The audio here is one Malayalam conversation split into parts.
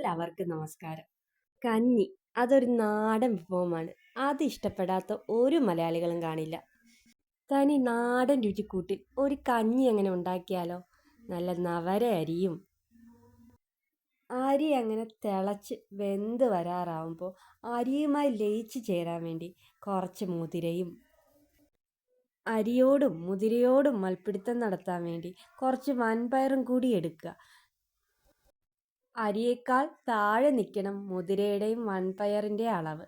എല്ലാവർക്കും നമസ്കാരം. കഞ്ഞി അതൊരു നാടൻ വിഭവമാണ്. അത് ഇഷ്ടപ്പെടാത്ത ഒരു മലയാളികളും കാണില്ല. തനി നാടൻ രുചിക്കൂട്ടിൽ ഒരു കഞ്ഞി എങ്ങനെ ഉണ്ടാക്കിയാലോ? നല്ല നവര അരിയും അരി അങ്ങനെ തിളച്ച് വെന്ത് വരാറാവുമ്പോൾ അരിയുമായി ലയിച്ച് ചേരാൻ വേണ്ടി കുറച്ച് മുതിരയും അരിയോടും മുതിരയോടും മൽപ്പിടുത്തം നടത്താൻ വേണ്ടി കുറച്ച് വൻപയറും കൂടി എടുക്കുക. അരിയേക്കാൾ താഴെ നിൽക്കണം മുതിരയുടെയും വൻപയറിൻ്റെ അളവ്.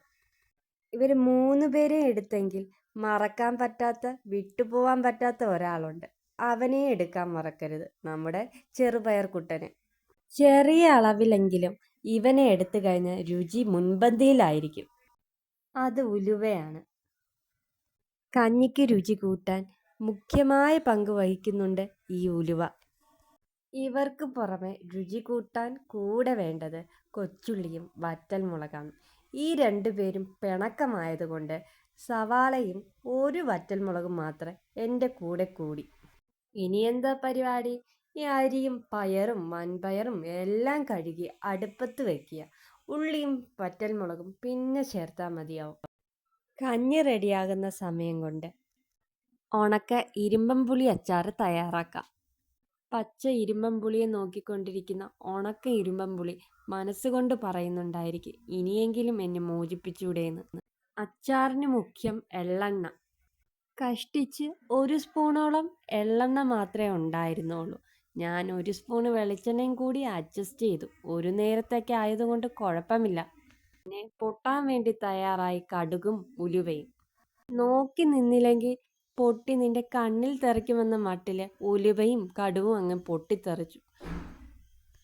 ഇവർ 3 പേരെ എടുത്തെങ്കിൽ മറക്കാൻ പറ്റാത്ത വിട്ടുപോകാൻ പറ്റാത്ത ഒരാളുണ്ട്. അവനെ എടുക്കാൻ മറക്കരുത്, നമ്മുടെ ചെറുപയർ കുട്ടനെ. ചെറിയ അളവിലെങ്കിലും ഇവനെ എടുത്തു കഴിഞ്ഞാൽ രുചി മുൻപന്തിയിലായിരിക്കും. അത് ഉലുവയാണ്. കഞ്ഞിക്ക് രുചി കൂട്ടാൻ മുഖ്യമായ പങ്ക് വഹിക്കുന്നുണ്ട് ഈ ഉലുവ. ഇവർക്ക് പുറമെ രുചി കൂട്ടാൻ കൂടെ വേണ്ടത് കൊച്ചുള്ളിയും വറ്റൽമുളകാണ്. ഈ 2 പേരും പിണക്കമായതുകൊണ്ട് സവാളയും ഒരു വറ്റൽമുളകും മാത്രം എൻ്റെ കൂടെ കൂടി. ഇനി എന്താ പരിപാടി? ഈ അരിയും പയറും വൻപയറും എല്ലാം കഴുകി അടുപ്പത്ത് വെക്കുക. ഉള്ളിയും വറ്റൽമുളകും പിന്നെ ചേർത്താൽ മതിയാവും. കഞ്ഞി റെഡിയാകുന്ന സമയം കൊണ്ട് ഉണക്ക ഇരുമ്പൻപുളി അച്ചാർ തയ്യാറാക്കാം. പച്ച ഇരുമ്പൻപുളിയെ നോക്കിക്കൊണ്ടിരിക്കുന്ന ഉണക്ക ഇരുമ്പൻപുളി മനസ്സുകൊണ്ട് പറയുന്നുണ്ടായിരിക്കും, ഇനിയെങ്കിലും എന്നെ മോചിപ്പിച്ചൂടേന്ന്. അച്ചാറിന് മുഖ്യം എള്ളെണ്ണ. കഷ്ടിച്ച് 1 സ്പൂണോളം എള്ളെണ്ണ മാത്രമേ ഉണ്ടായിരുന്നുള്ളൂ. ഞാൻ 1 സ്പൂണ് വെളിച്ചെണ്ണയും കൂടി അഡ്ജസ്റ്റ് ചെയ്തു. ഒരു നേരത്തേക്ക് ആയതുകൊണ്ട് കുഴപ്പമില്ല. പിന്നെ പൊട്ടാൻ വേണ്ടി തയ്യാറായി കടുകും ഉലുവയും. നോക്കി നിന്നില്ലെങ്കിൽ പൊട്ടി നിന്റെ കണ്ണിൽ തെറിക്കുമെന്ന മട്ടില് ഉലുവയും കടുവും അങ്ങ് പൊട്ടിത്തെറിച്ചു.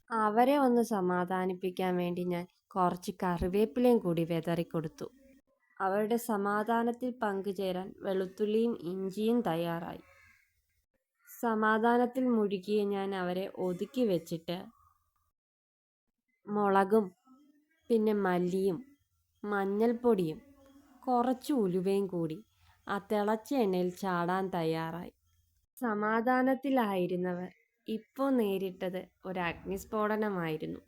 അവരെ ഒന്ന് സമാധാനിപ്പിക്കാൻ വേണ്ടി ഞാൻ കുറച്ച് കറിവേപ്പിലയും കൂടി വിതറിക്കൊടുത്തു. അവരുടെ സമാധാനത്തിൽ പങ്കുചേരാൻ വെളുത്തുള്ളിയും ഇഞ്ചിയും തയ്യാറായി. സമാധാനത്തിൽ മുഴുകിയ ഞാൻ അവരെ ഒതുക്കി വെച്ചിട്ട് മുളകും പിന്നെ മല്ലിയും മഞ്ഞൾപ്പൊടിയും കുറച്ച് ഉലുവയും കൂടി ആ തിളച്ച എണ്ണയിൽ ചാടാൻ തയ്യാറായി. സമാധാനത്തിലായിരുന്നവർ ഇപ്പോൾ നേരിട്ടത് ഒരു അഗ്നിസ്ഫോടനമായിരുന്നു.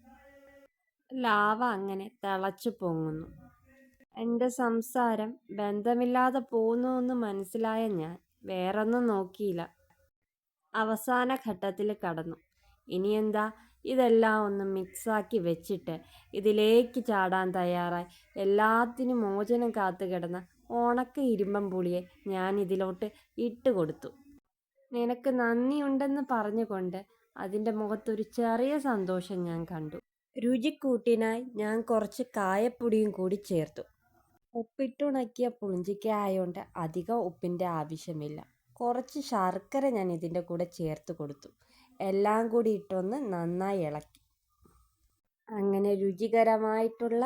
ലാവ അങ്ങനെ തിളച്ചു പൊങ്ങുന്നു. എൻ്റെ സംസാരം ബന്ധമില്ലാതെ പോകുന്നുവെന്ന് മനസ്സിലായ ഞാൻ വേറൊന്നും നോക്കിയില്ല. അവസാന ഘട്ടത്തിൽ കടന്നു. ഇനിയെന്താ, ഇതെല്ലാം ഒന്ന് മിക്സാക്കി വെച്ചിട്ട് ഇതിലേക്ക് ചാടാൻ തയ്യാറായി എല്ലാത്തിനും മോചനം കാത്തു കിടന്ന ഉണക്ക ഇരുമ്പൻപുളിയെ ഞാൻ ഇതിലോട്ട് ഇട്ട് കൊടുത്തു. നിനക്ക് നന്ദിയുണ്ടെന്ന് പറഞ്ഞുകൊണ്ട് അതിൻ്റെ മുഖത്തൊരു ചെറിയ സന്തോഷം ഞാൻ കണ്ടു. രുചിക്കൂട്ടിനായി ഞാൻ കുറച്ച് കായപ്പൊടിയും കൂടി ചേർത്തു. ഉപ്പിട്ടുണക്കിയ പുളിഞ്ചിക്ക ആയതുകൊണ്ട് അധികം ഉപ്പിൻ്റെ ആവശ്യമില്ല. കുറച്ച് ശർക്കര ഞാൻ ഇതിൻ്റെ കൂടെ ചേർത്ത് കൊടുത്തു. എല്ലാം കൂടി ഇട്ടൊന്ന് നന്നായി ഇളക്കി. അങ്ങനെ രുചികരമായിട്ടുള്ള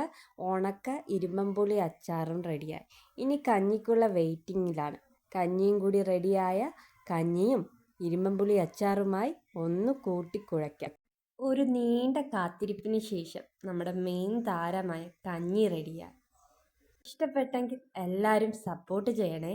ഉണക്ക ഇരുമ്പൻപുളി അച്ചാറും റെഡിയായി. ഇനി കഞ്ഞിക്കുള്ള വെയിറ്റിങ്ങിലാണ്. കഞ്ഞിയും കൂടി റെഡിയായ കഞ്ഞിയും ഇരുമ്പൻപുളി അച്ചാറുമായി ഒന്ന് കൂട്ടിക്കുഴയ്ക്കാം. ഒരു നീണ്ട കാത്തിരിപ്പിന് ശേഷം നമ്മുടെ മെയിൻ താരമായ കഞ്ഞി റെഡിയായി. ഇഷ്ടപ്പെട്ടെങ്കിൽ എല്ലാവരും സപ്പോർട്ട് ചെയ്യണേ.